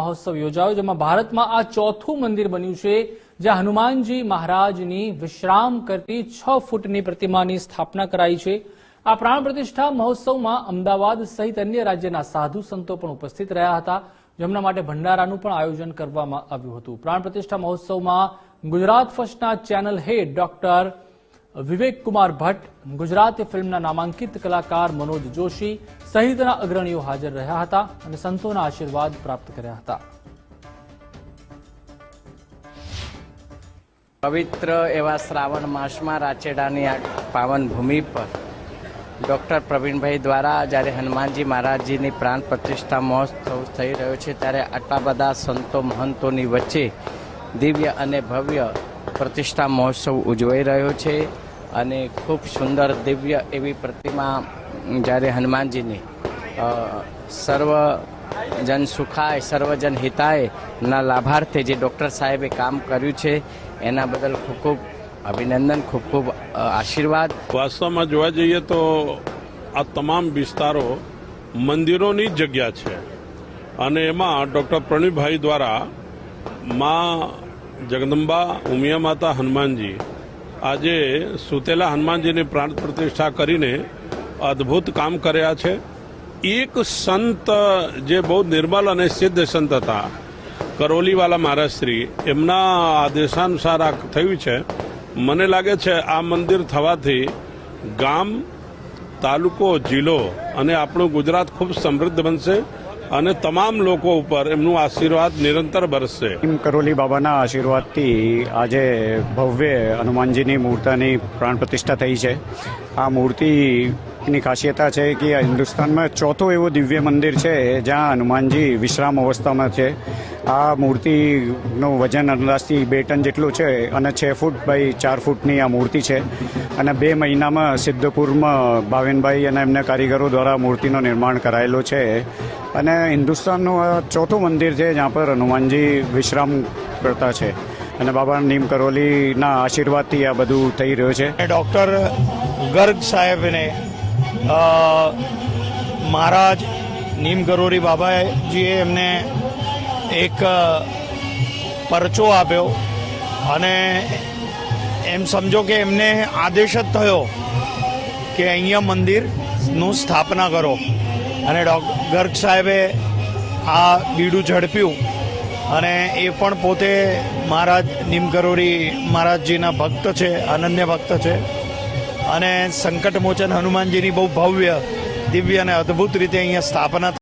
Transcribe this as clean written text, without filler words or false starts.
મહોત્સવ યોજાયો, જેમાં ભારતમાં આ ચોથું મંદિર બન્યું છે જ્યાં હનુમાનજી મહારાજની વિશ્રામ કરતી 6 ફૂટની પ્રતિમાની સ્થાપના કરાઈ છે। આ પ્રાણ પ્રતિષ્ઠા મહોત્સવમાં અમદાવાદ સહિત અન્ય રાજ્યના સાધુ સંતો પણ ઉપસ્થિત રહ્યા હતા, જેમના માટે ભંડારાનું પણ આયોજન કરવામાં આવ્યું હતું। પ્રાણ પ્રતિષ્ઠા મહોત્સવમાં ગુજરાત ફર્સ્ટના ચેનલ હેડ ડોક્ટર વિવેક કુમાર ભટ્ટ, ગુજરાતી ફિલ્મના નામાંકિત કલાકાર મનોજ જોશી સહિતના અગ્રણીઓ હાજર રહ્યા હતા અને સંતોના આશીર્વાદ પ્રાપ્ત કર્યા હતા। પવિત્ર એવા શ્રાવણ માસમાં રાચેડાની આ પાવન ભૂમિ પર ડૉક્ટર પ્રવીણભાઈ દ્વારા જ્યારે હનુમાનજી મહારાજજીની પ્રાણ પ્રતિષ્ઠા મહોત્સવ થઈ રહ્યો છે, ત્યારે આટલા બધા સંતો મહંતોની વચ્ચે દિવ્ય અને ભવ્ય પ્રતિષ્ઠા મહોત્સવ ઉજવાઈ રહ્યો છે અને ખૂબ સુંદર દિવ્ય એવી પ્રતિમા જ્યારે હનુમાનજીની સર્વજન સુખાય સર્વજન હિતાય ના લાભાર્થે જે ડૉક્ટર સાહેબે કામ કર્યું છે એના બદલ ખૂબ ખૂબ અભિનંદન, ખૂબ ખૂબ આશીર્વાદ। વાસ્તવમાં જોવા જઈએ તો આ તમામ વિસ્તારો મંદિરોની જ જગ્યા છે અને એમાં ડૉક્ટર પ્રવીણભાઈ દ્વારા મા જગદંબા ઉમિયા માતા હનુમાનજી આજે સુતેલા હનુમાનજીની પ્રાણ પ્રતિષ્ઠા કરીને અદ્ભુત કામ કર્યા છે। એક સંત જે બહુ નિર્મલ અને સિદ્ધ સંત હતા, કરોલીવાલા મહારાજશ્રી, એમના આદેશાનુસાર આ થયું છે। મને લાગે છે આ મંદિર થવાથી ગામ, તાલુકો, જિલ્લો અને આપણું ગુજરાત ખૂબ સમૃદ્ધ બનશે અને તમામ લોકો ઉપર એમનું આશીર્વાદ નિરંતર બરસશે। કરોલી બાબાના આશીર્વાદથી આજે ભવ્ય હનુમાનજીની મૂર્તિની પ્રાણ પ્રતિષ્ઠા થઈ છે। આ મૂર્તિની ખાસિયત છે કે આ હિન્દુસ્તાનમાં ચોથું એવું દિવ્ય મંદિર છે જ્યાં હનુમાનજી વિશ્રામ અવસ્થામાં છે। આ મૂર્તિનું વજન અંદાજથી 2 ટન જેટલું છે અને 6 ફૂટ બાય 4 ફૂટની આ મૂર્તિ છે અને 2 મહિનામાં સિદ્ધપુરમાં ભાવેનભાઈ અને એમના કારીગરો દ્વારા મૂર્તિનું નિર્માણ કરાયેલું છે અને હિન્દુસ્તાનનું આ ચોથું મંદિર છે જ્યાં પર હનુમાનજી વિશ્રામ કરતા છે અને બાબા નીમ કરોલીના આશીર્વાદથી આ બધું થઈ રહ્યું છે। ડૉક્ટર ગર્ગ સાહેબને મહારાજ નીમ કરોલી બાબાજીએ એમને એક પરચો આપ્યો અને એમ સમજો કે એમને આદેશ જ થયો કે અહીંયા મંદિરનું સ્થાપના કરો અને ગર્ગ સાહેબે આ બીડું ઝડપ્યું અને એ પણ પોતે મહારાજ નીમ કરોલી મહારાજજીના ભક્ત છે, અનન્ય ભક્ત છે અને સંકટમોચન હનુમાનજીની બહુ ભવ્ય, દિવ્ય અને અદ્ભુત રીતે અહીંયા સ્થાપના